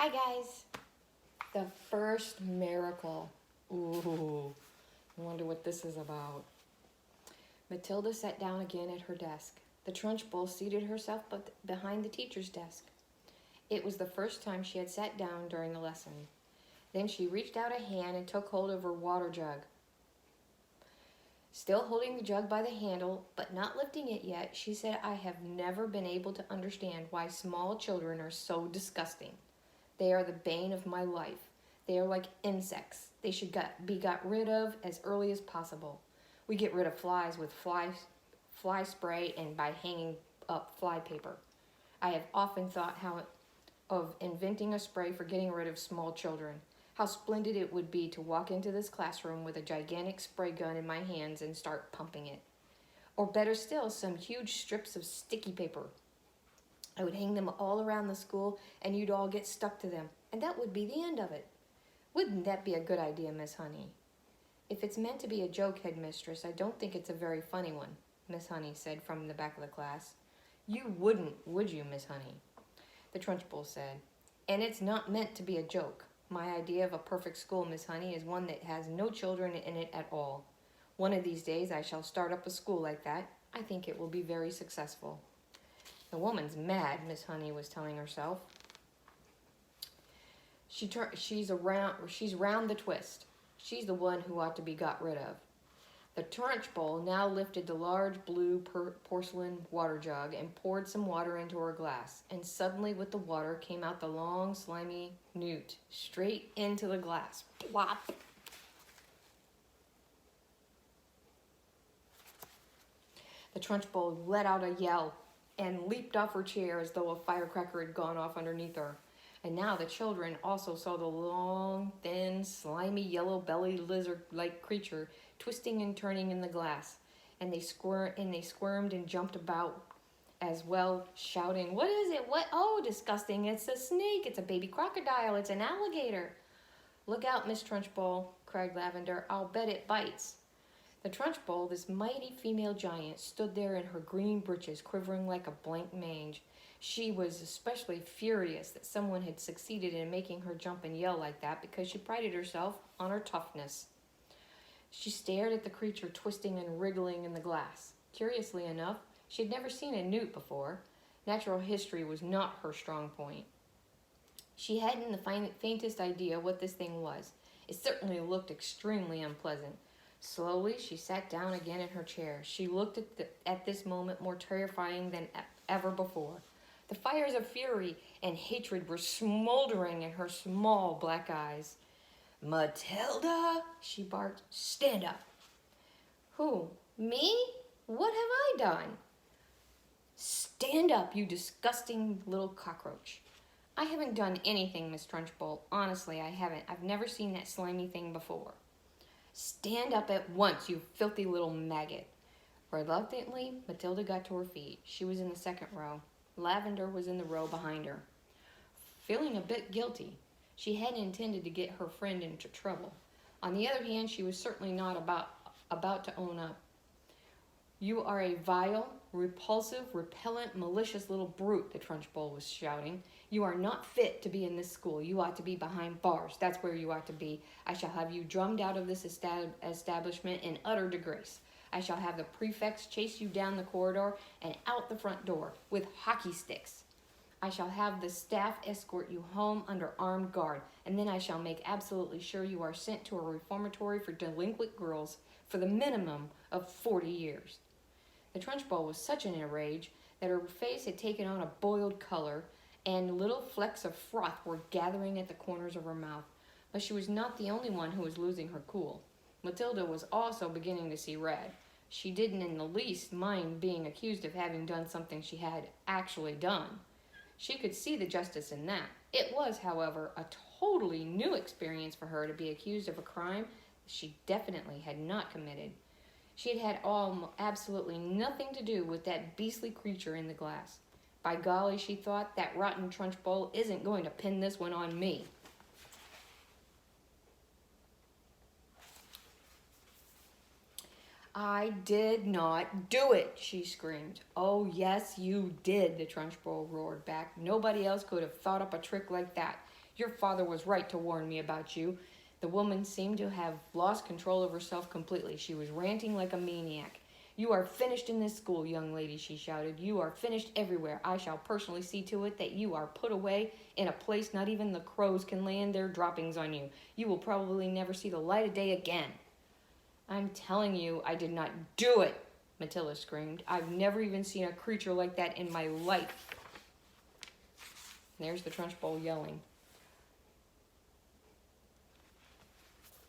Hi guys. The first miracle. Ooh, I wonder what this is about. Matilda sat down again at her desk. The Trunchbull seated herself behind the teacher's desk. It was the first time she had sat down during the lesson. Then she reached out a hand and took hold of her water jug. Still holding the jug by the handle, but not lifting it yet, she said, "I have never been able to understand why small children are so disgusting. They are the bane of my life. They are like insects. They should be got rid of as early as possible. We get rid of flies with fly spray and by hanging up fly paper. I have often thought of inventing a spray for getting rid of small children. How splendid it would be to walk into this classroom with a gigantic spray gun in my hands and start pumping it. Or better still, some huge strips of sticky paper. I would hang them all around the school and you'd all get stuck to them, and that would be the end of it. Wouldn't that be a good idea, Miss Honey?" "If it's meant to be a joke, Headmistress, I don't think it's a very funny one," Miss Honey said from the back of the class. "You wouldn't, would you, Miss Honey?" The Trunchbull said. "And it's not meant to be a joke. My idea of a perfect school, Miss Honey, is one that has no children in it at all. One of these days I shall start up a school like that. I think it will be very successful." "The woman's mad," Miss Honey was telling herself. She's round the twist. She's the one who ought to be got rid of. The Trunchbull now lifted the large blue porcelain water jug and poured some water into her glass, and suddenly with the water came out the long, slimy newt, straight into the glass. Plop! The Trunchbull let out a yell and leaped off her chair as though a firecracker had gone off underneath her. And now the children also saw the long, thin, slimy, yellow-bellied lizard-like creature twisting and turning in the glass. And they squirmed and jumped about as well, shouting, "What is it? What? Oh, disgusting! It's a snake! It's a baby crocodile! It's an alligator!" "Look out, Miss Trunchbull," cried Lavender. "I'll bet it bites." The Trunchbull, this mighty female giant, stood there in her green breeches, quivering like a blank mange. She was especially furious that someone had succeeded in making her jump and yell like that, because she prided herself on her toughness. She stared at the creature twisting and wriggling in the glass. Curiously enough, she had never seen a newt before. Natural history was not her strong point. She hadn't the faintest idea what this thing was. It certainly looked extremely unpleasant. Slowly, she sat down again in her chair. She looked at this moment more terrifying than ever before. The fires of fury and hatred were smoldering in her small black eyes. "Matilda," she barked, "stand up." "Who? Me? What have I done?" "Stand up, you disgusting little cockroach." "I haven't done anything, Miss Trunchbull. Honestly, I haven't. I've never seen that slimy thing before." "Stand up at once, you filthy little maggot." Reluctantly, Matilda got to her feet. She was in the second row. Lavender was in the row behind her. Feeling a bit guilty, she hadn't intended to get her friend into trouble. On the other hand, she was certainly not about to own up. "You are a vile, repulsive, repellent, malicious little brute," the Trunchbull was shouting. "You are not fit to be in this school. You ought to be behind bars. That's where you ought to be. I shall have you drummed out of this establishment in utter disgrace. I shall have the prefects chase you down the corridor and out the front door with hockey sticks. I shall have the staff escort you home under armed guard, and then I shall make absolutely sure you are sent to a reformatory for delinquent girls for the minimum of 40 years. The Trunchbull was such in a rage that her face had taken on a boiled color, and little flecks of froth were gathering at the corners of her mouth. But she was not the only one who was losing her cool. Matilda was also beginning to see red. She didn't in the least mind being accused of having done something she had actually done. She could see the justice in that. It was, however, a totally new experience for her to be accused of a crime she definitely had not committed. She had had absolutely nothing to do with that beastly creature in the glass. By golly, she thought, that rotten Trunchbull isn't going to pin this one on me. "I did not do it," she screamed. "Oh, yes, you did," the Trunchbull roared back. "Nobody else could have thought up a trick like that. Your father was right to warn me about you. The woman seemed to have lost control of herself completely. She was ranting like a maniac. You are finished in this school, young lady, she shouted. You are finished everywhere. I shall personally see to it that you are put away in a place not even the crows can land their droppings on you. You will probably never see the light of day again. I'm telling you, I did not do it, Matilda screamed. I've never even seen a creature like that in my life. There's the Trunchbull yelling.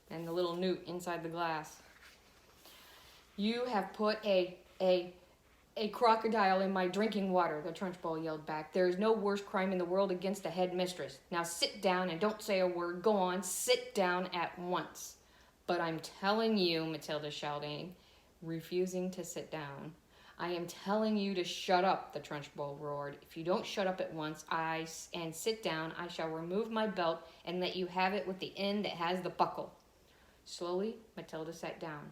And the little newt inside the glass. You have put a crocodile in my drinking water, the Trunchbull yelled back. There is no worse crime in the world against a headmistress. Now sit down and don't say a word. Go on, sit down at once. But I'm telling you, Matilda shouting, refusing to sit down. I am telling you to shut up, the Trunchbull roared. If you don't shut up at once and sit down, I shall remove my belt and let you have it with the end that has the buckle. Slowly, Matilda sat down.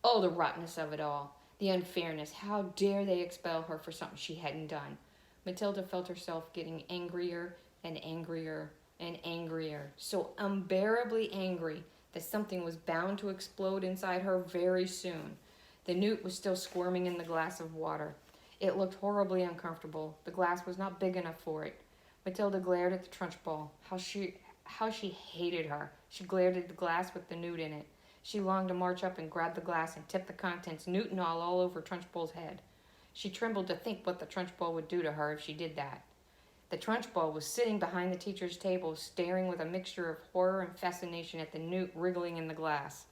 Oh, the rottenness of it all. The unfairness. How dare they expel her for something she hadn't done? Matilda felt herself getting angrier and angrier and angrier. So unbearably angry that something was bound to explode inside her very soon. The newt was still squirming in the glass of water. It looked horribly uncomfortable. The glass was not big enough for it. Matilda glared at the Trunchbull. How she hated her. She glared at the glass with the newt in it. She longed to march up and grab the glass and tip the contents, newt and all over Trunchbull's head. She trembled to think what the Trunchbull would do to her if she did that. The Trunchbull was sitting behind the teacher's table, staring with a mixture of horror and fascination at the newt wriggling in the glass.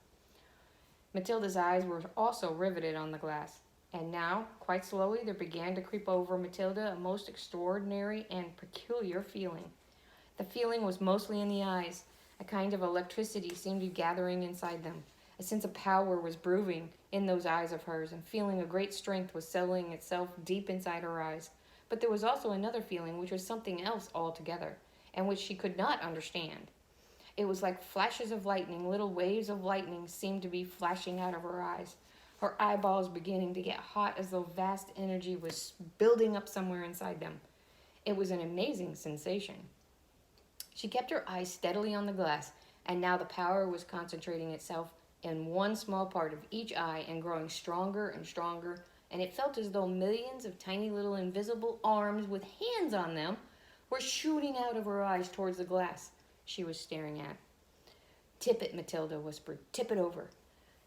Matilda's eyes were also riveted on the glass. And now, quite slowly, there began to creep over Matilda a most extraordinary and peculiar feeling. The feeling was mostly in the eyes. A kind of electricity seemed to be gathering inside them. A sense of power was brewing in those eyes of hers, and feeling a great strength was settling itself deep inside her eyes. But there was also another feeling which was something else altogether, and which she could not understand. It was like flashes of lightning. Little waves of lightning seemed to be flashing out of her eyes. Her eyeballs beginning to get hot as though vast energy was building up somewhere inside them. It was an amazing sensation. She kept her eyes steadily on the glass, and now the power was concentrating itself in one small part of each eye and growing stronger and stronger, and it felt as though millions of tiny little invisible arms with hands on them were shooting out of her eyes towards the glass she was staring at. Tip it, Matilda whispered. Tip it over.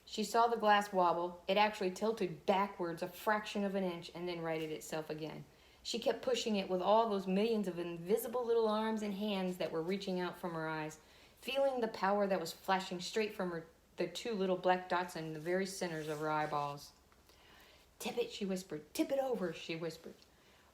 She saw the glass wobble. It actually tilted backwards a fraction of an inch and then righted itself again. She kept pushing it with all those millions of invisible little arms and hands that were reaching out from her eyes, feeling the power that was flashing straight from the two little black dots in the very centers of her eyeballs. Tip it, she whispered. Tip it over, she whispered.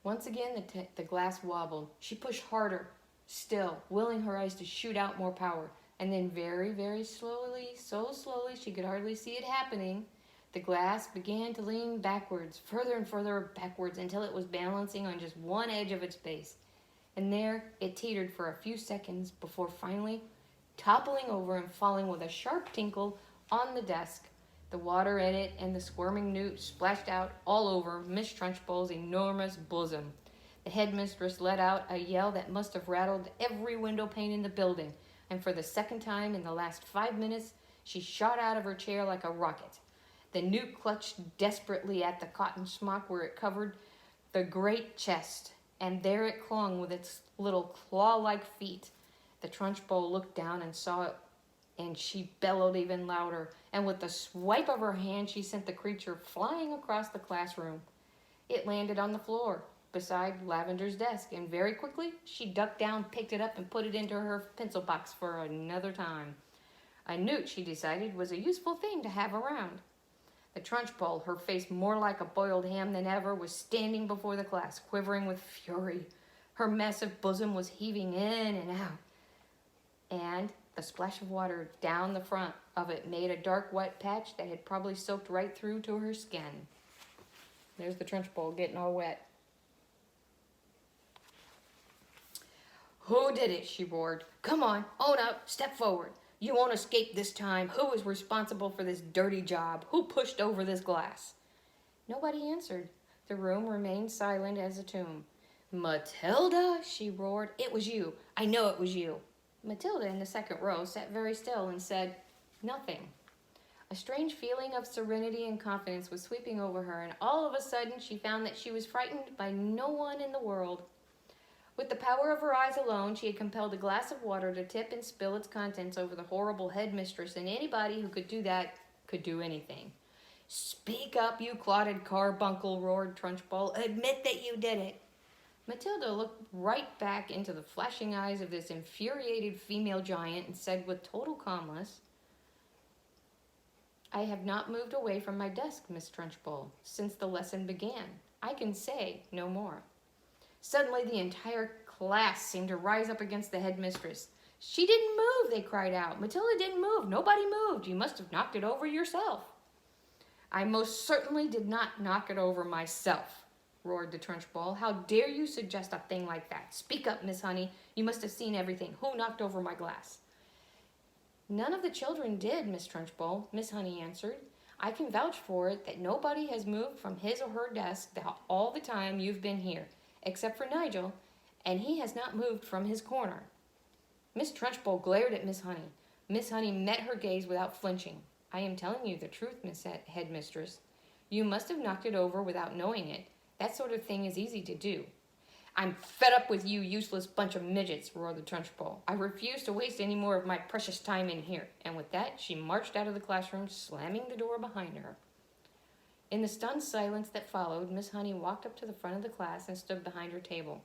Once again, the glass wobbled. She pushed harder, still, willing her eyes to shoot out more power. And then very, very slowly, so slowly she could hardly see it happening, the glass began to lean backwards, further and further backwards, until it was balancing on just one edge of its base. And there it teetered for a few seconds before finally toppling over and falling with a sharp tinkle on the desk. The water in it and the squirming newt splashed out all over Miss Trunchbull's enormous bosom. The headmistress let out a yell that must have rattled every window pane in the building, and for the second time in the last 5 minutes, she shot out of her chair like a rocket. The newt clutched desperately at the cotton smock where it covered the great chest, and there it clung with its little claw-like feet. The Trunchbull looked down and saw it, and she bellowed even louder, and with a swipe of her hand, she sent the creature flying across the classroom. It landed on the floor beside Lavender's desk, and very quickly she ducked down, picked it up, and put it into her pencil box for another time. A newt, she decided, was a useful thing to have around. The Trunchbull, her face more like a boiled ham than ever, was standing before the class, quivering with fury. Her massive bosom was heaving in and out, and the splash of water down the front of it made a dark wet patch that had probably soaked right through to her skin. There's the Trunchbull getting all wet. Who did it? She roared. Come on, own up, step forward. You won't escape this time. Who is responsible for this dirty job? Who pushed over this glass? Nobody answered. The room remained silent as a tomb. Matilda, she roared. It was you. I know it was you. Matilda in the second row sat very still and said nothing. A strange feeling of serenity and confidence was sweeping over her, and all of a sudden she found that she was frightened by no one in the world. With the power of her eyes alone, she had compelled a glass of water to tip and spill its contents over the horrible headmistress, and anybody who could do that could do anything. "Speak up, you clotted carbuncle," roared Trunchbull. "Admit that you did it." Matilda looked right back into the flashing eyes of this infuriated female giant and said with total calmness, "I have not moved away from my desk, Miss Trunchbull, since the lesson began. I can say no more." Suddenly the entire class seemed to rise up against the headmistress. "She didn't move," they cried out. "Matilda didn't move. Nobody moved. You must have knocked it over yourself." "I most certainly did not knock it over myself," roared the Trunchbull. "How dare you suggest a thing like that? Speak up, Miss Honey. You must have seen everything. Who knocked over my glass?" "None of the children did, Miss Trunchbull," Miss Honey answered. "I can vouch for it that nobody has moved from his or her desk all the time you've been here, except for Nigel, and he has not moved from his corner." Miss Trunchbull glared at Miss Honey. Miss Honey met her gaze without flinching. "I am telling you the truth, Miss Headmistress. You must have knocked it over without knowing it. That sort of thing is easy to do." "I'm fed up with you useless bunch of midgets," roared the Trunchbull. "I refuse to waste any more of my precious time in here." And with that, she marched out of the classroom, slamming the door behind her. In the stunned silence that followed, Miss Honey walked up to the front of the class and stood behind her table.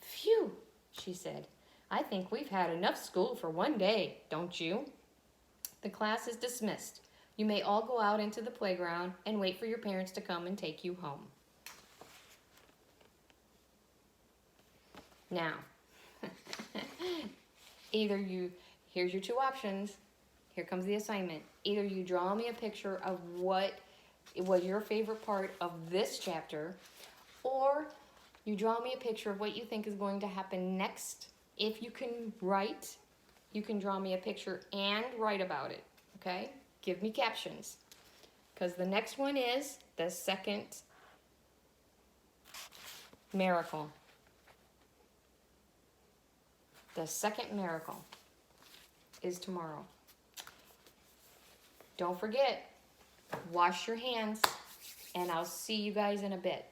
"Phew," she said. "I think we've had enough school for one day, don't you? The class is dismissed. You may all go out into the playground and wait for your parents to come and take you home." Now, here's your two options. Here comes the assignment. Either you draw me a picture of what was your favorite part of this chapter, or you draw me a picture of what you think is going to happen next. If you can write, you can draw me a picture and write about it, okay? Give me captions, because the next one is the second miracle. The second miracle is tomorrow. Don't forget, wash your hands, and I'll see you guys in a bit.